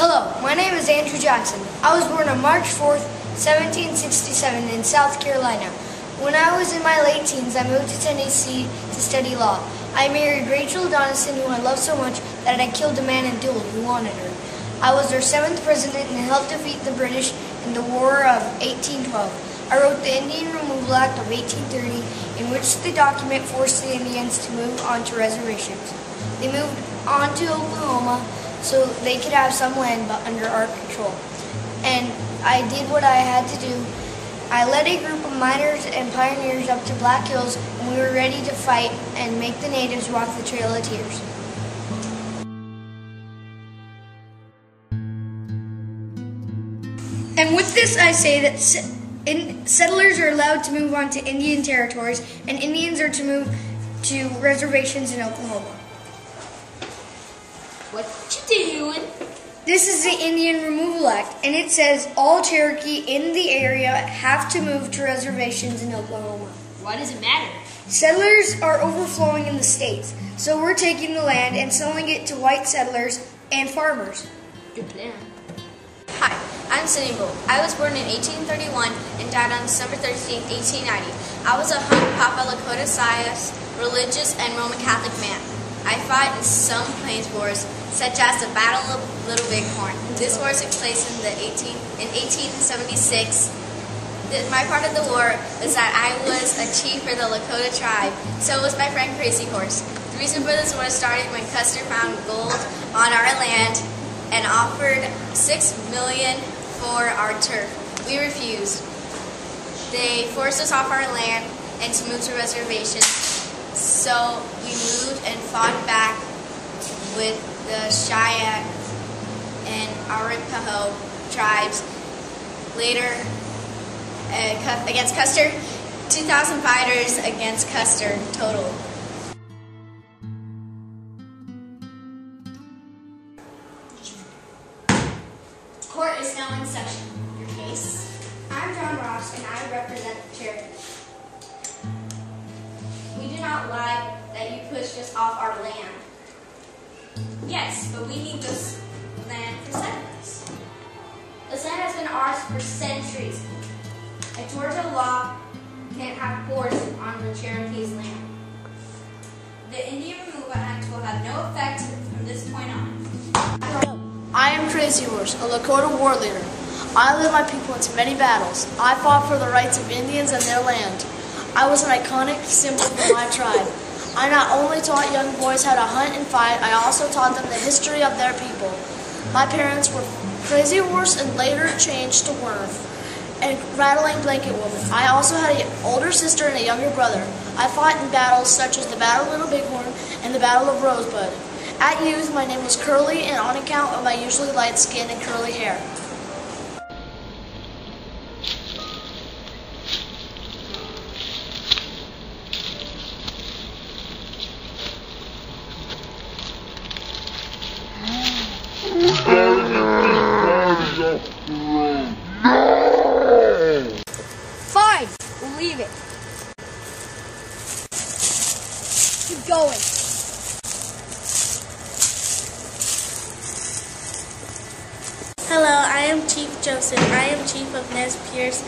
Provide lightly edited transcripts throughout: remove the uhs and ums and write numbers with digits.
Hello, my name is Andrew Johnson. I was born on March 4th, 1767 in South Carolina. When I was in my late teens, I moved to Tennessee to study law. I married Rachel Donaldson, who I loved so much that I killed a man in duel who wanted her. I was their 7th president and helped defeat the British in the War of 1812. I wrote the Indian Removal Act of 1830, in which the document forced the Indians to move onto reservations. They moved on to Oklahoma so they could have some land but under our control. And I did what I had to do. I led a group of miners and pioneers up to Black Hills, and we were ready to fight and make the natives walk the Trail of Tears. And with this I say that settlers are allowed to move on to Indian territories, and Indians are to move to reservations in Oklahoma. What you doing? This is the Indian Removal Act, and it says all Cherokee in the area have to move to reservations in Oklahoma. Why does it matter? Settlers are overflowing in the states, so we're taking the land and selling it to white settlers and farmers. Good plan. Hi, I'm Cindy Bull. I was born in 1831 and died on December 13, 1890. I was a Hunkpapa Lakota Sias, religious and Roman Catholic man. I fought in some plains wars, such as the Battle of Little Bighorn. This war took place in 1876. My part of the war was that I was a chief for the Lakota tribe, so was my friend Crazy Horse. The reason for this war started when Custer found gold on our land and offered $6 million for our turf. We refused. They forced us off our land and to move to reservations. So we moved and fought back with the Cheyenne and Arapaho tribes. Later, against Custer, 2,000 fighters against Custer total. Court is now in session. Your case? I'm John Ross, and I represent the Cherokee. We do not like that you pushed us off our land. Yes, but we need this land for settlers. This land has been ours for centuries. A Georgia law can't have force on the Cherokee's land. The Indian Removal Act will have no effect from this point on. I am Crazy Horse, a Lakota war leader. I led my people into many battles. I fought for the rights of Indians and their land. I was an iconic symbol for my tribe. I not only taught young boys how to hunt and fight, I also taught them the history of their people. My parents were Crazy Horse and later changed to Worm and Rattling Blanket Woman. I also had an older sister and a younger brother. I fought in battles such as the Battle of Little Bighorn and the Battle of Rosebud. At youth, my name was Curly, and on account of my usually light skin and curly hair. Fine, we'll leave it. Keep going. Hello, I am Chief Joseph. I am Chief of Nez Perce.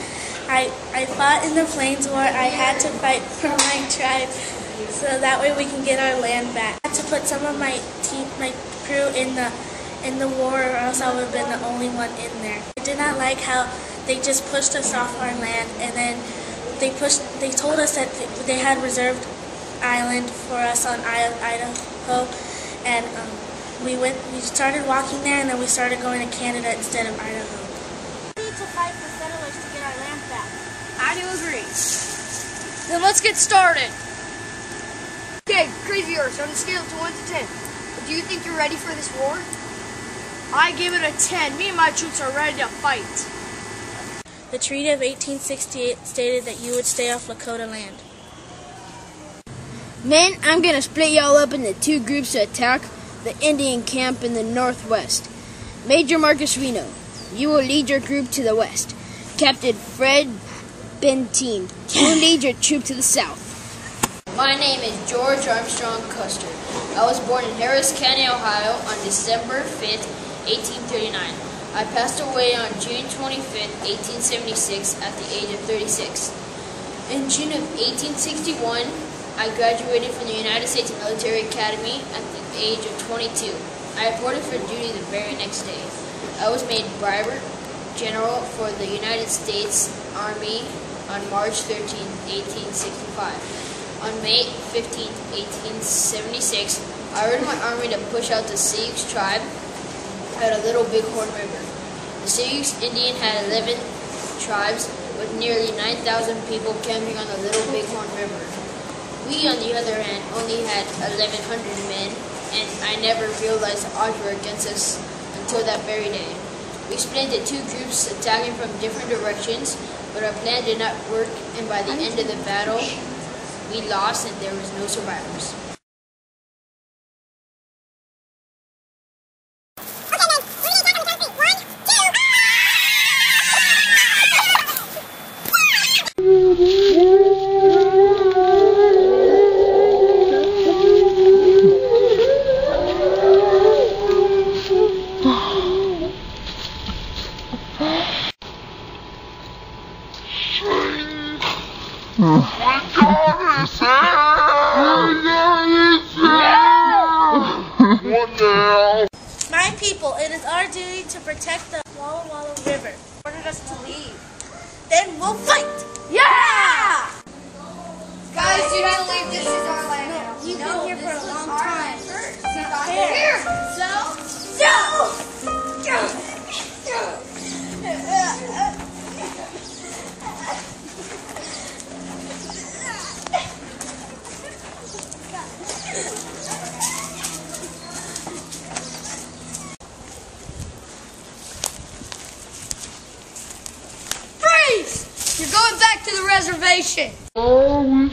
I fought in the Plains War. I had to fight for my tribe so that way we can get our land back. I had to put some of my crew in the war, or else I would have been the only one in there. I did not like how they just pushed us off our land, and then they told us that they had reserved island for us on Idaho, and we started walking there, and then we started going to Canada instead of Idaho. We need to fight for settlers to get our land back. I do agree. Then let's get started. Okay, Crazy Horse, on a scale of 1 to 10, do you think you're ready for this war? I give it a 10. Me and my troops are ready to fight. The Treaty of 1868 stated that you would stay off Lakota land. Men, I'm going to split y'all up into 2 groups to attack the Indian camp in the northwest. Major Marcus Reno, you will lead your group to the west. Captain Fred Benteen, you will lead your troop to the south. My name is George Armstrong Custer. I was born in Harris County, Ohio on December 5th, 1839. I passed away on June 25, 1876 at the age of 36. In June of 1861, I graduated from the United States Military Academy at the age of 22. I reported for duty the very next day. I was made Brigadier General for the United States Army on March 13, 1865. On May 15, 1876, I ordered my army to push out the Sioux tribe at a Little Bighorn River. The Sioux Indian had 11 tribes with nearly 9,000 people camping on the Little Bighorn River. We, on the other hand, only had 1,100 men, and I never realized the odds were against us until that very day. We split into two groups attacking from different directions, but our plan did not work, and by the end of the battle, we lost and there was no survivors. My people, it is our duty to protect the Walla Walla River. Ordered us to leave. Then we'll fight! Yeah! Guys, you don't leave. This is our land now. You've been here for a long time. Here. Freeze! You're going back to the reservation. I'm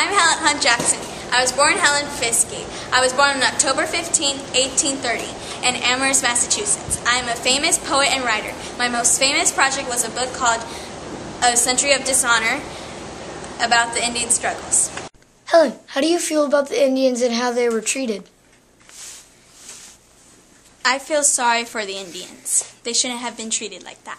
Helen Hunt Jackson. I was born Helen Fiske. I was born on October 15, 1830, in Amherst, Massachusetts. I am a famous poet and writer. My most famous project was a book called A Century of Dishonor about the Indian struggles. Helen, how do you feel about the Indians and how they were treated? I feel sorry for the Indians. They shouldn't have been treated like that.